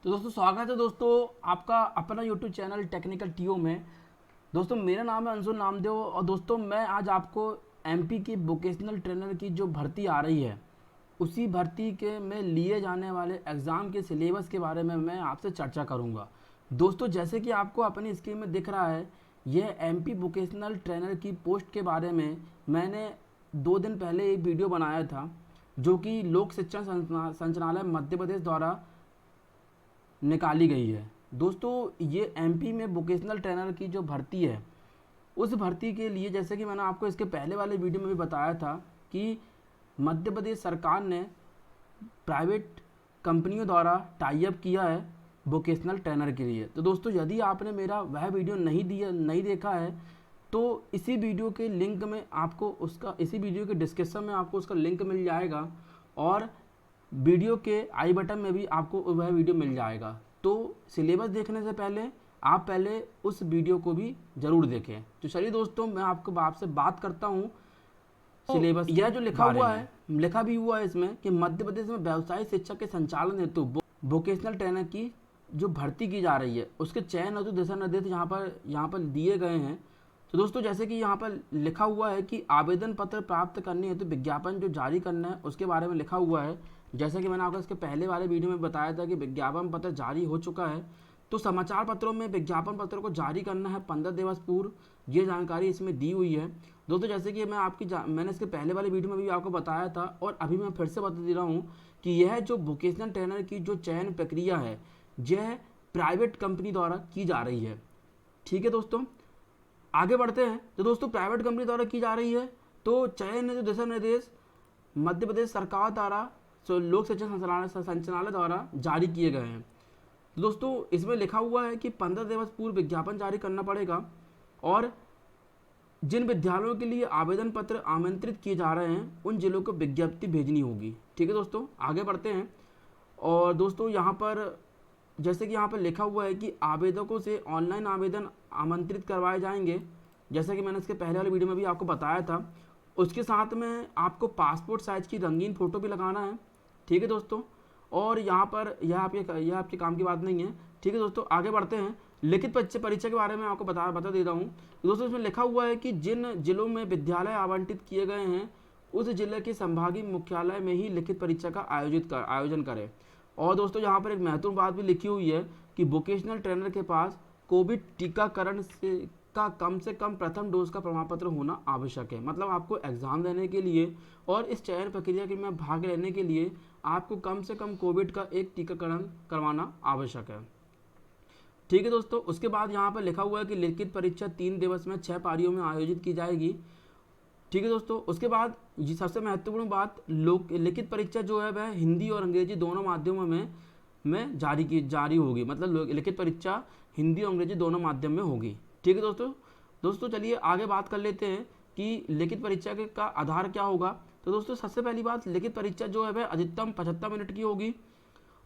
तो दोस्तों स्वागत है दोस्तों आपका अपना यूट्यूब चैनल टेक्निकल टीओ में। दोस्तों मेरा नाम है अंशुल नामदेव और दोस्तों मैं आज आपको एमपी की वोकेशनल ट्रेनर की जो भर्ती आ रही है उसी भर्ती के में लिए जाने वाले एग्ज़ाम के सिलेबस के बारे में मैं आपसे चर्चा करूंगा। दोस्तों जैसे कि आपको अपनी स्क्रीन में दिख रहा है, यह एमपी वोकेशनल ट्रेनर की पोस्ट के बारे में मैंने 2 दिन पहले एक वीडियो बनाया था जो कि लोक शिक्षण संचालनालय मध्य प्रदेश द्वारा निकाली गई है। दोस्तों ये एमपी में वोकेशनल ट्रेनर की जो भर्ती है उस भर्ती के लिए, जैसे कि मैंने आपको इसके पहले वाले वीडियो में भी बताया था कि मध्य प्रदेश सरकार ने प्राइवेट कंपनियों द्वारा टाई अप किया है वोकेशनल ट्रेनर के लिए। तो दोस्तों यदि आपने मेरा वह वीडियो नहीं देखा है तो इसी वीडियो के लिंक में आपको इसी वीडियो के डिस्क्रिप्शन में आपको उसका लिंक मिल जाएगा और वीडियो के आई बटन में भी आपको वह वीडियो मिल जाएगा। तो सिलेबस देखने से पहले आप पहले उस वीडियो को भी ज़रूर देखें। तो चलिए दोस्तों मैं आपसे बात करता हूँ सिलेबस। यह जो लिखा भी हुआ है इसमें कि मध्य प्रदेश में व्यावसायिक शिक्षा के संचालन हेतु वोकेशनल ट्रेनर की जो भर्ती की जा रही है उसके चयन हेतु दिशा निर्देश यहाँ पर दिए गए हैं। तो दोस्तों जैसे कि यहाँ पर लिखा हुआ है कि आवेदन पत्र प्राप्त करने हेतु विज्ञापन जो जारी करना है उसके बारे में लिखा हुआ है। जैसे कि मैंने आपको इसके पहले वाले वीडियो में बताया था कि विज्ञापन पत्र जारी हो चुका है। तो समाचार पत्रों में विज्ञापन पत्र को जारी करना है 15 दिवस पूर्व, ये जानकारी इसमें दी हुई है। दोस्तों जैसे कि मैंने इसके पहले वाले वीडियो में भी आपको बताया था और अभी मैं फिर से बता दे रहा हूँ कि यह जो वोकेशनल ट्रेनर की जो चयन प्रक्रिया है यह प्राइवेट कंपनी द्वारा की जा रही है। ठीक है दोस्तों, आगे बढ़ते हैं। तो दोस्तों प्राइवेट कंपनी द्वारा की जा रही है तो चयन जो दिशा निर्देश मध्य प्रदेश सरकार द्वारा लोक शिक्षण संचालनालय द्वारा जारी किए गए हैं। तो दोस्तों इसमें लिखा हुआ है कि 15 दिवस पूर्व विज्ञापन जारी करना पड़ेगा और जिन विद्यालयों के लिए आवेदन पत्र आमंत्रित किए जा रहे हैं उन जिलों को विज्ञप्ति भेजनी होगी। ठीक है दोस्तों, आगे बढ़ते हैं। और दोस्तों यहाँ पर जैसे कि यहाँ पर लिखा हुआ है कि आवेदकों से ऑनलाइन आवेदन आमंत्रित करवाए जाएंगे, जैसे कि मैंने इसके पहले वाले वीडियो में भी आपको बताया था। उसके साथ में आपको पासपोर्ट साइज की रंगीन फ़ोटो भी लगाना है। ठीक है दोस्तों, और यहाँ पर यह आपके काम की बात नहीं है। ठीक है दोस्तों, आगे बढ़ते हैं। लिखित परीक्षा के बारे में आपको बता देता हूँ। दोस्तों इसमें लिखा हुआ है कि जिन जिलों में विद्यालय आवंटित किए गए हैं उस जिले के संभागीय मुख्यालय में ही लिखित परीक्षा का आयोजन करें। और दोस्तों यहाँ पर एक महत्वपूर्ण बात भी लिखी हुई है कि वोकेशनल ट्रेनर के पास कोविड टीकाकरण का कम से कम प्रथम डोज का प्रमाण पत्र होना आवश्यक है। मतलब आपको एग्ज़ाम देने के लिए और इस चयन प्रक्रिया के में भाग लेने के लिए आपको कम से कम कोविड का एक टीकाकरण करवाना आवश्यक है। ठीक है दोस्तों, उसके बाद यहाँ पर लिखा हुआ है कि लिखित परीक्षा 3 दिवस में 6 पारियों में आयोजित की जाएगी। ठीक है दोस्तों, उसके बाद ये सबसे महत्वपूर्ण बात, लिखित परीक्षा जो है वह हिंदी और अंग्रेजी दोनों माध्यमों में जारी होगी। मतलब लिखित परीक्षा हिंदी और अंग्रेजी दोनों माध्यम में होगी। ठीक है दोस्तों चलिए आगे बात कर लेते हैं कि लिखित परीक्षा का आधार क्या होगा। तो दोस्तों सबसे पहली बात, लिखित परीक्षा जो है वह अधिकतम 75 मिनट की होगी।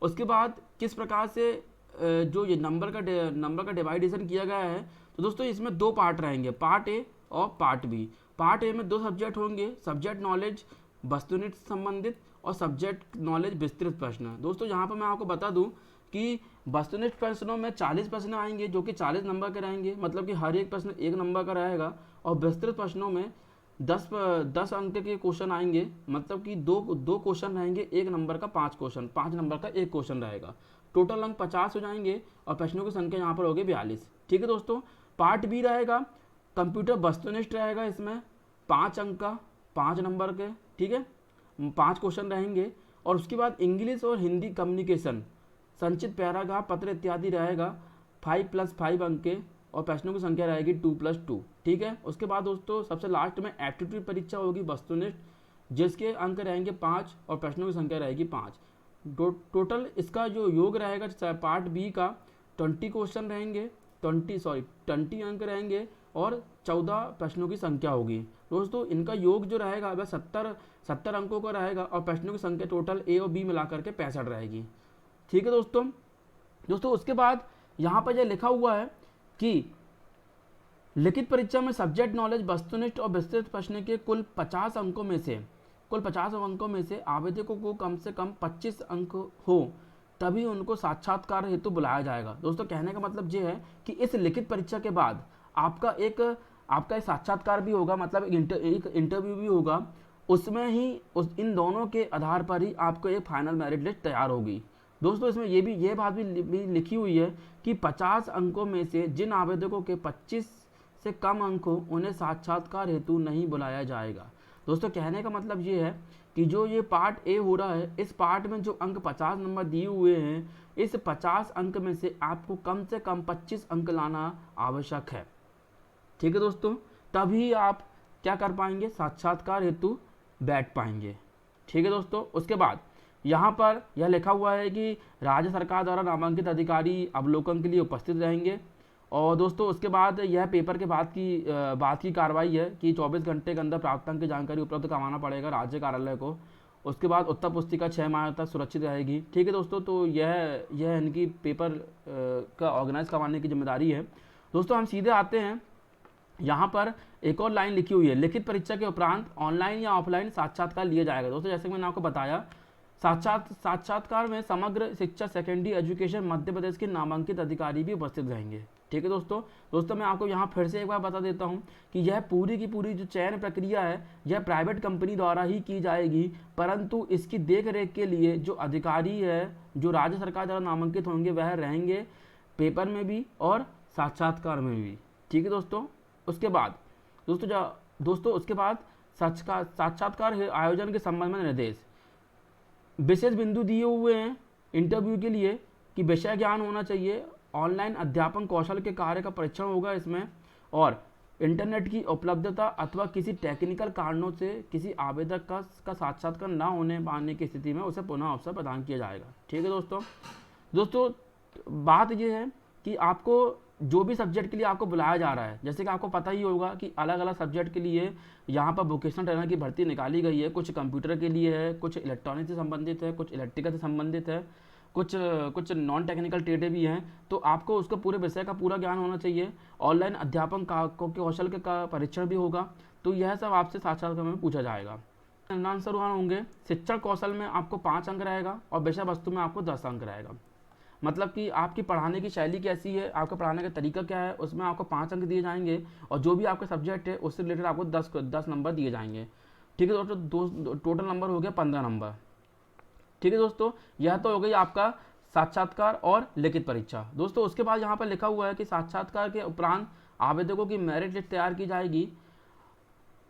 उसके बाद किस प्रकार से जो ये नंबर का डिवाइडेशन किया गया है, तो दोस्तों इसमें 2 पार्ट रहेंगे, पार्ट ए और पार्ट बी। पार्ट ए में 2 सब्जेक्ट होंगे, सब्जेक्ट नॉलेज वस्तुनिष्ठ संबंधित और सब्जेक्ट नॉलेज विस्तृत प्रश्न। दोस्तों यहाँ पर मैं आपको बता दूं कि वस्तुनिष्ठ प्रश्नों में 40 प्रश्न आएंगे जो कि 40 नंबर के रहेंगे, मतलब कि हर एक प्रश्न 1 नंबर का रहेगा। और विस्तृत प्रश्नों में 10 अंक के क्वेश्चन आएंगे, मतलब कि दो क्वेश्चन रहेंगे 1 नंबर का 5 क्वेश्चन, 5 नंबर का 1 क्वेश्चन रहेगा। टोटल अंक 50 हो जाएंगे और प्रश्नों की संख्या यहाँ पर होगी 42। ठीक है दोस्तों, पार्ट बी रहेगा कंप्यूटर वस्तुनिष्ठ रहेगा, इसमें 5 अंक का 5 नंबर के, ठीक है, 5 क्वेश्चन रहेंगे। और उसके बाद इंग्लिश और हिंदी कम्युनिकेशन, संचित पैराग्राफ पत्र इत्यादि रहेगा 5+5 अंक के और प्रश्नों की संख्या रहेगी 2+2। ठीक है, उसके बाद दोस्तों सबसे लास्ट में एप्टीट्यूड परीक्षा होगी वस्तुनिष्ठ, जिसके अंक रहेंगे 5 और प्रश्नों की संख्या रहेगी 5। टोटल इसका जो योग रहेगा पार्ट बी का 20 क्वेश्चन रहेंगे, 20 अंक रहेंगे और 14 प्रश्नों की संख्या होगी। दोस्तों इनका योग जो रहेगा वह 70 अंकों का रहेगा और प्रश्नों की संख्या टोटल ए और बी मिलाकर के 65 रहेगी। ठीक है दोस्तों उसके बाद यहाँ पर यह लिखा हुआ है कि लिखित परीक्षा में सब्जेक्ट नॉलेज वस्तुनिष्ठ और विस्तृत प्रश्न के कुल 50 अंकों में से आवेदकों को कम से कम 25 अंक हो तभी उनको साक्षात्कार हेतु बुलाया जाएगा। दोस्तों कहने का मतलब ये है कि इस लिखित परीक्षा के बाद आपका एक साक्षात्कार भी होगा, मतलब एक इंटरव्यू भी होगा। उसमें ही इन दोनों के आधार पर ही आपको एक फाइनल मेरिट लिस्ट तैयार होगी। दोस्तों इसमें ये बात भी लिखी हुई है कि 50 अंकों में से जिन आवेदकों के 25 से कम अंक हो उन्हें साक्षात्कार हेतु नहीं बुलाया जाएगा। दोस्तों कहने का मतलब ये है कि जो ये पार्ट ए हो रहा है, इस पार्ट में जो अंक 50 नंबर दिए हुए हैं, इस 50 अंक में से आपको कम से कम 25 अंक लाना आवश्यक है। ठीक है दोस्तों, तभी आप क्या कर पाएंगे, साक्षात्कार हेतु बैठ पाएंगे। ठीक है दोस्तों, उसके बाद यहाँ पर यह लिखा हुआ है कि राज्य सरकार द्वारा नामांकित अधिकारी अवलोकन के लिए उपस्थित रहेंगे। और दोस्तों उसके बाद यह पेपर के बाद की कार्रवाई है कि 24 घंटे के अंदर प्राप्तांक की जानकारी उपलब्ध करवाना पड़ेगा राज्य कार्यालय को। उसके बाद उत्तर पुस्तिका 6 माह तक सुरक्षित रहेगी। ठीक है दोस्तों, तो यह इनकी पेपर का ऑर्गेनाइज करवाने की जिम्मेदारी है। दोस्तों हम सीधे आते हैं, यहाँ पर एक और लाइन लिखी हुई है, लिखित परीक्षा के उपरांत ऑनलाइन या ऑफलाइन साक्षात्कार लिया जाएगा। दोस्तों जैसे कि मैंने आपको बताया, साक्षात्कार में समग्र शिक्षा सेकेंडरी एजुकेशन मध्य प्रदेश के नामांकित अधिकारी भी उपस्थित रहेंगे। ठीक है दोस्तों मैं आपको यहाँ फिर से एक बार बता देता हूँ कि यह पूरी की पूरी जो चयन प्रक्रिया है यह प्राइवेट कंपनी द्वारा ही की जाएगी, परंतु इसकी देख रेख के लिए जो अधिकारी है, जो राज्य सरकार द्वारा नामांकित होंगे, वह रहेंगे पेपर में भी और साक्षात्कार में भी। ठीक है दोस्तों, उसके बाद दोस्तों उसके बाद साक्षात्कार आयोजन के संबंध में निर्देश, विशेष बिंदु दिए हुए हैं इंटरव्यू के लिए कि विषय ज्ञान होना चाहिए, ऑनलाइन अध्यापन कौशल के कार्य का परीक्षण होगा इसमें, और इंटरनेट की उपलब्धता अथवा किसी टेक्निकल कारणों से किसी आवेदक का साक्षात्कार न होने पाने की स्थिति में उसे पुनः अवसर प्रदान किया जाएगा। ठीक है दोस्तों बात यह है कि आपको जो भी सब्जेक्ट के लिए आपको बुलाया जा रहा है, जैसे कि आपको पता ही होगा कि अलग अलग सब्जेक्ट के लिए यहाँ पर वोकेशनल ट्रेनर की भर्ती निकाली गई है। कुछ कंप्यूटर के लिए है, कुछ इलेक्ट्रॉनिक से संबंधित है, कुछ इलेक्ट्रिकल से संबंधित है, कुछ नॉन टेक्निकल ट्रेडें भी हैं। तो आपको उसको पूरे विषय का पूरा ज्ञान होना चाहिए। ऑनलाइन अध्यापन कौशल का परीक्षण भी होगा। तो यह सब आपसे साक्षात्कार में पूछा जाएगा। आंसर होंगे, शिक्षण कौशल में आपको 5 अंक रहेगा और विषय वस्तु में आपको 10 अंक रहेगा। मतलब कि आपकी पढ़ाने की शैली कैसी है, आपका पढ़ाने का तरीका क्या है, उसमें आपको 5 अंक दिए जाएंगे और जो भी आपका सब्जेक्ट है उससे रिलेटेड आपको 10 नंबर दिए जाएंगे। ठीक है दोस्तों, टोटल नंबर हो गया 15 नंबर। ठीक है दोस्तों, यह तो हो गई आपका साक्षात्कार और लिखित परीक्षा। दोस्तों उसके बाद यहाँ पर लिखा हुआ है कि साक्षात्कार के उपरांत आवेदकों की मेरिट लिस्ट तैयार की जाएगी।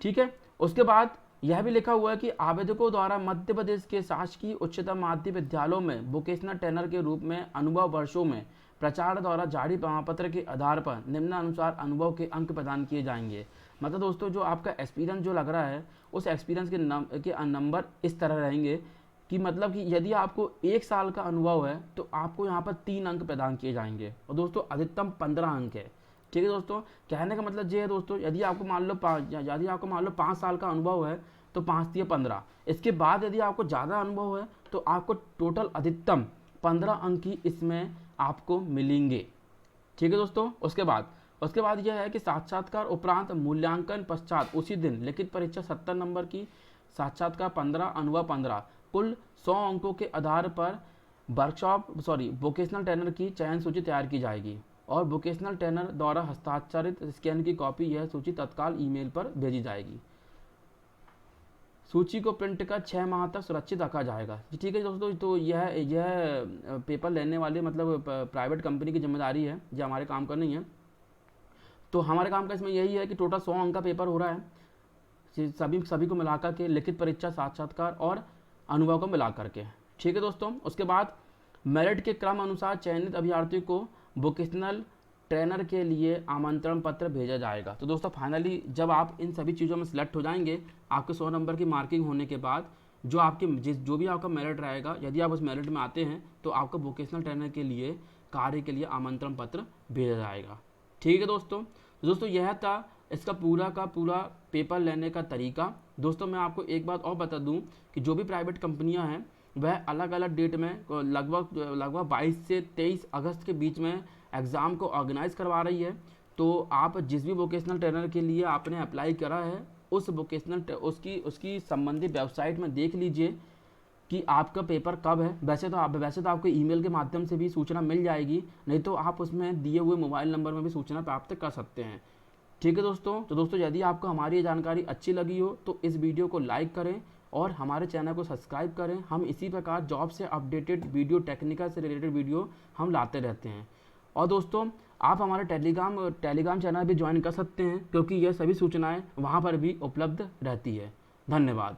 ठीक है, उसके बाद यह भी लिखा हुआ है कि आवेदकों द्वारा मध्य प्रदेश के शासकीय उच्चतर माध्यमिक विद्यालयों में वोकेशनल ट्रेनर के रूप में अनुभव वर्षों में प्रचार द्वारा जारी प्रमाण पत्र के आधार पर निम्नानुसार अनुभव के अंक प्रदान किए जाएंगे। मतलब दोस्तों जो आपका एक्सपीरियंस जो लग रहा है, उस एक्सपीरियंस के नंबर इस तरह रहेंगे कि मतलब कि यदि आपको 1 साल का अनुभव है तो आपको यहाँ पर 3 अंक प्रदान किए जाएंगे और दोस्तों अधिकतम 15 अंक है। ठीक है दोस्तों, कहने का मतलब ये है दोस्तों, यदि आपको मान लो 5 साल का अनुभव है तो 5 × 15। इसके बाद यदि आपको ज़्यादा अनुभव है तो आपको टोटल अधिकतम 15 अंक ही इसमें आपको मिलेंगे। ठीक है दोस्तों, उसके बाद यह है कि साक्षात्कार उपरांत मूल्यांकन पश्चात उसी दिन लिखित परीक्षा 70 नंबर की, साक्षात्कार 15, अनुभव 15, कुल 100 अंकों के आधार पर वोकेशनल ट्रेनर की चयन सूची तैयार की जाएगी और वोकेशनल ट्रेनर द्वारा हस्ताक्षरित स्कैन की कॉपी यह सूची तत्काल ईमेल पर भेजी जाएगी। सूची को प्रिंट कर 6 माह तक सुरक्षित रखा जाएगा। ठीक है दोस्तों, तो यह पेपर लेने वाले मतलब प्राइवेट कंपनी की जिम्मेदारी है, जो हमारे काम का नहीं है। तो हमारे काम का इसमें यही है कि टोटल 100 अंक का पेपर हो रहा है, सभी को मिलाकर के, लिखित परीक्षा, साक्षात्कार और अनुभव को मिला करके। ठीक है दोस्तों, उसके बाद मेरिट के क्रम अनुसार चयनित अभ्यर्थियों को वोकेशनल ट्रेनर के लिए आमंत्रण पत्र भेजा जाएगा। तो दोस्तों फाइनली जब आप इन सभी चीज़ों में सिलेक्ट हो जाएंगे, आपके 100 नंबर की मार्किंग होने के बाद जो भी आपका मेरिट रहेगा, यदि आप उस मेरिट में आते हैं तो आपको वोकेशनल ट्रेनर के लिए कार्य के लिए आमंत्रण पत्र भेजा जाएगा। ठीक है दोस्तों यह था इसका पूरा का पूरा पेपर लेने का तरीका। दोस्तों मैं आपको एक बात और बता दूं कि जो भी प्राइवेट कंपनियां हैं वह अलग अलग डेट में लगभग 22 से 23 अगस्त के बीच में एग्ज़ाम को ऑर्गेनाइज करवा रही है। तो आप जिस भी वोकेशनल ट्रेनर के लिए आपने अप्लाई करा है, उस वोकेशनल उसकी संबंधित वेबसाइट में देख लीजिए कि आपका पेपर कब है। वैसे तो आपको ईमेल के माध्यम से भी सूचना मिल जाएगी, नहीं तो आप उसमें दिए हुए मोबाइल नंबर में भी सूचना प्राप्त कर सकते हैं। ठीक है दोस्तों, तो दोस्तों यदि आपको हमारी ये जानकारी अच्छी लगी हो तो इस वीडियो को लाइक करें और हमारे चैनल को सब्सक्राइब करें। हम इसी प्रकार जॉब से अपडेटेड वीडियो, टेक्निकल से रिलेटेड वीडियो हम लाते रहते हैं। और दोस्तों आप हमारे टेलीग्राम चैनल भी ज्वाइन कर सकते हैं, क्योंकि यह सभी सूचनाएं वहां पर भी उपलब्ध रहती है। धन्यवाद।